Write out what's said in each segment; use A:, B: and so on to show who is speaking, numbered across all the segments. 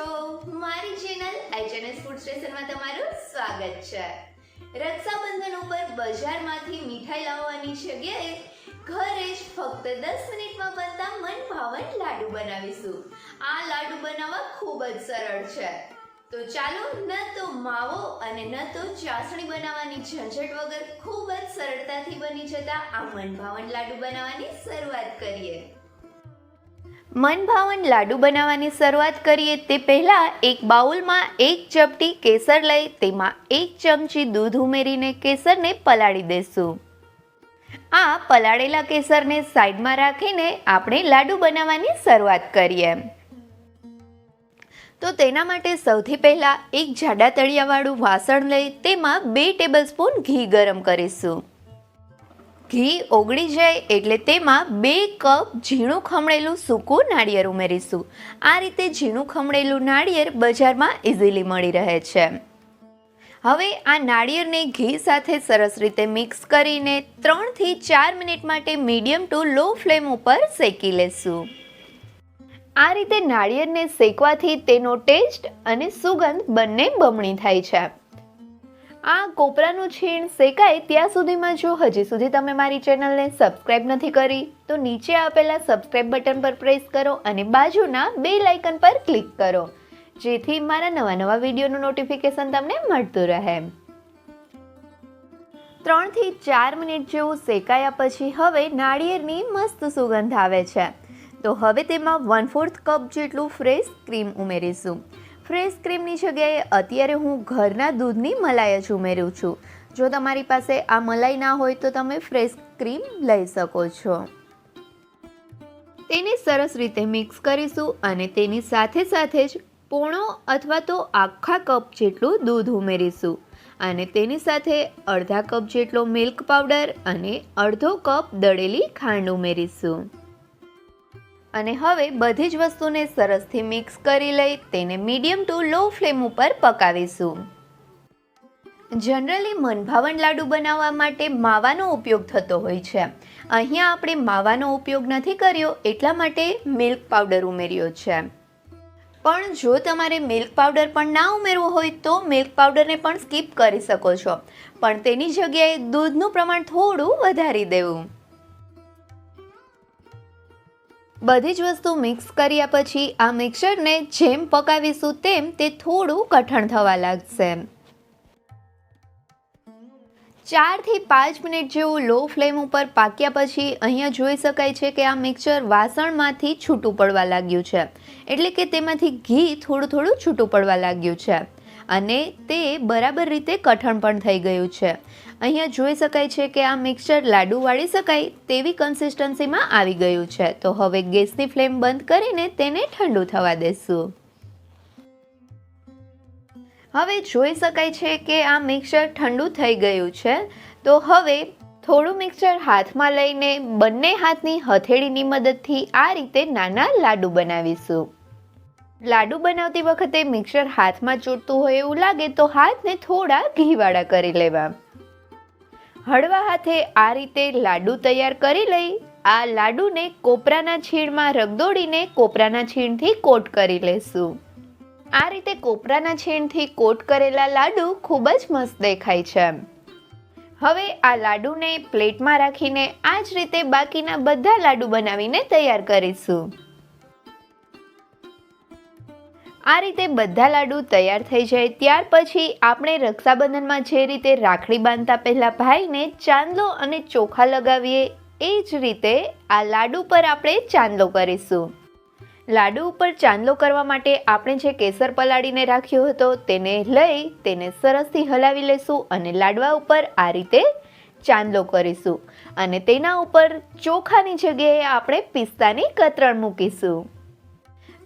A: છો મારી channel HNS food સ્ટેશનમાં તમારું સ્વાગત છે। રક્ષાબંધન ઉપર બજારમાંથી મીઠાઈ લાવવાની જગ્યાએ ઘરે જ ફક્ત 10 મિનિટમાં બનતા મનભાવન લાડુ બનાવીશું। આ લાડુ બનાવવા ખૂબ જ સરળ છે, તો ચાલો ન તો માવો અને ન તો ચાસણી બનાવવાની ઝંઝટ વગર ખૂબ જ સરળતાથી બની જતા આ મનભાવન લાડુ બનાવવાની શરૂઆત કરીએ। મનભાવન લાડુ બનાવવાની શરૂઆત કરીએ તે પહેલાં એક બાઉલમાં 1 ચપટી કેસર લઈ તેમાં 1 ચમચી દૂધ ઉમેરીને કેસરને પલાળી દેશું। આ પલાળેલા કેસરને સાઈડમાં રાખીને આપણે લાડુ બનાવવાની શરૂઆત કરીએ। તો તેના માટે સૌથી પહેલાં એક જાડા તળિયાવાળું વાસણ લઈ તેમાં 2 ટેબલસ્પૂન ઘી ગરમ કરીશું। ઘી ઓગળી જાય એટલે તેમાં 2 કપ ઝીણું ખમણેલું સૂકું નાળિયેર ઉમેરીશું। આ રીતે ઝીણું ખમણેલું નાળિયેર બજારમાં ઇઝીલી મળી રહે છે। હવે આ નાળિયેરને ઘી સાથે સરસ રીતે મિક્સ કરીને 3 થી 4 મિનિટ માટે મીડિયમ ટુ લો ફ્લેમ ઉપર શેકી લેશું। આ રીતે નાળિયેરને શેકવાથી તેનો ટેસ્ટ અને સુગંધ બંને બમણી થાય છે। આ કોપરાનું છીણ શેકાય ત્યાં સુધીમાં જો હજી સુધી તમે મારી ચેનલને સબસ્ક્રાઇબ નથી કરી તો નીચે આપેલા સબસ્ક્રાઇબ બટન પર પ્રેસ કરો અને બાજુના બેલ આઇકન પર ક્લિક કરો, જેથી મારા નવા વિડીયોનું નોટિફિકેશન તમને મળતું રહે। 3 થી 4 મિનિટ જેવું શેકાયા પછી હવે નાળિયેરની મસ્ત સુગંધ આવે છે, તો હવે તેમાં 1/4 કપ જેટલું ફ્રેશ ક્રીમ ઉમેરીશું। ફ્રેશ ક્રીમની જગ્યાએ અત્યારે હું ઘરના દૂધની મલાઈ જ ઉમેરું છું। જો તમારી પાસે આ મલાઈ ના હોય તો તમે ફ્રેશ ક્રીમ લઈ શકો છો। તેને સરસ રીતે મિક્સ કરીશું અને તેની સાથે જ પોણો અથવા તો આખા કપ જેટલું દૂધ ઉમેરીશું અને તેની સાથે અડધા કપ જેટલો મિલ્ક પાવડર અને અડધો કપ દળેલી ખાંડ ઉમેરીશું અને હવે બધી જ વસ્તુને સરસથી મિક્સ કરી લઈ તેને મીડિયમ ટુ લો ફ્લેમ ઉપર પકાવીશું। જનરલી મનભાવન લાડુ બનાવવા માટે માવાનો ઉપયોગ થતો હોય છે। અહીંયા આપણે માવાનો ઉપયોગ નથી કર્યો એટલા માટે મિલ્ક પાવડર ઉમેર્યો છે, પણ જો તમારે મિલ્ક પાવડર પણ ના ઉમેરવો હોય તો મિલ્ક પાવડરને પણ સ્કીપ કરી શકો છો, પણ તેની જગ્યાએ દૂધનું પ્રમાણ થોડું વધારી દેવું। બધી જ વસ્તુ મિક્સ કર્યા પછી આ મિક્સરને જેમ પકાવીશું તેમ તે થોડું કઠણ થવા લાગશે। 4 થી 5 મિનિટ જેવું લો ફ્લેમ ઉપર પાક્યા પછી અહીંયા જોઈ શકાય છે કે આ મિક્સર વાસણમાંથી છૂટું પડવા લાગ્યું છે, એટલે કે તેમાંથી ઘી થોડું છૂટું પડવા લાગ્યું છે અને તે બરાબર રીતે કઠણ પણ થઈ ગયું છે। અહીંયા જોઈ શકાય છે કે આ મિક્સર લાડુ વાળી શકાય તેવી કન્સિસ્ટન્સીમાં આવી ગયું છે, તો હવે ગેસની ફ્લેમ બંધ કરીને તેને ઠંડુ થવા દેશું। હવે જોઈ શકાય છે કે આ મિક્સર ઠંડુ થઈ ગયું છે, તો હવે થોડું મિક્સર હાથમાં લઈને બંને હાથની હથેળીની મદદથી આ રીતે નાના લાડુ બનાવીશું। લાડુ બનાવતી વખતે મિક્સર હાથમાં ચોટતું હોય એવું લાગે તો હાથને થોડા ઘીવાળા કરી લેવા। હળવા હાથે આ રીતે લાડુ તૈયાર કરી લઈ આ લાડુને કોપરાના છીણમાં રગદોળીને કોપરાના છીણથી કોટ કરી લેશું। આ રીતે કોપરાના છીણથી કોટ કરેલા લાડુ ખૂબ જ મસ્ત દેખાય છે। હવે આ લાડુને પ્લેટમાં રાખીને આ જ રીતે બાકીના બધા લાડુ બનાવીને તૈયાર કરીશું। આ રીતે બધા લાડુ તૈયાર થઈ જાય ત્યાર પછી આપણે રક્ષાબંધનમાં જે રીતે રાખડી બાંધતા પહેલા ભાઈને ચાંદલો અને ચોખા લગાવીએ એ જ રીતે આ લાડુ પર આપણે ચાંદલો કરીશું। લાડુ ઉપર ચાંદલો કરવા માટે આપણે જે કેસર પલાળીને રાખ્યો હતો તેને લઈ તેને સરસથી હલાવી લેશું અને લાડવા ઉપર આ રીતે ચાંદલો કરીશું અને તેના ઉપર ચોખાની જગ્યાએ આપણે પિસ્તાની કતરણ મૂકીશું।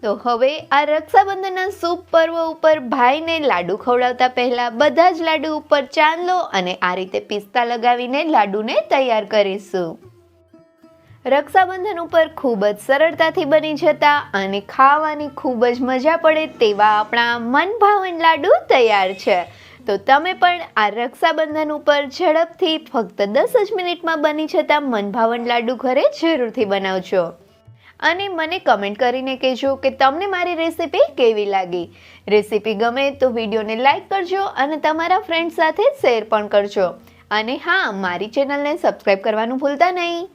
A: તો હવે આ રક્ષાબંધનના શુભ પર્વ ઉપર ભાઈને લાડુ ખવડાવતા પહેલા બધા જ લાડુ ઉપર ચાંદલો અને આ રીતે પિસ્તા લગાવીને લાડુને તૈયાર કરીશું। રક્ષાબંધન ઉપર ખૂબ જ સરળતાથી બની જતા અને ખાવાની ખૂબ જ મજા પડે તેવા આપણા મનભાવન લાડુ તૈયાર છે। તો તમે પણ આ રક્ષાબંધન ઉપર ઝડપથી ફક્ત 10 જ મિનિટમાં બની જતા મનભાવન લાડુ ઘરે જરૂરથી બનાવજો। અને મને કમેન્ટ કરીને કહેજો કે તમને મારી રેસીપી કેવી લાગી. રેસીપી ગમે તો વિડીયોને લાઈક કરજો અને તમારા ફ્રેન્ડ્સ સાથે શેર પણ કરજો. અને હા, મારી ચેનલને સબસ્ક્રાઈબ કરવાનું ભૂલતા નહીં.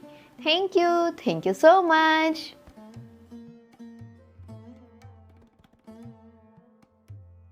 A: Thank you so much.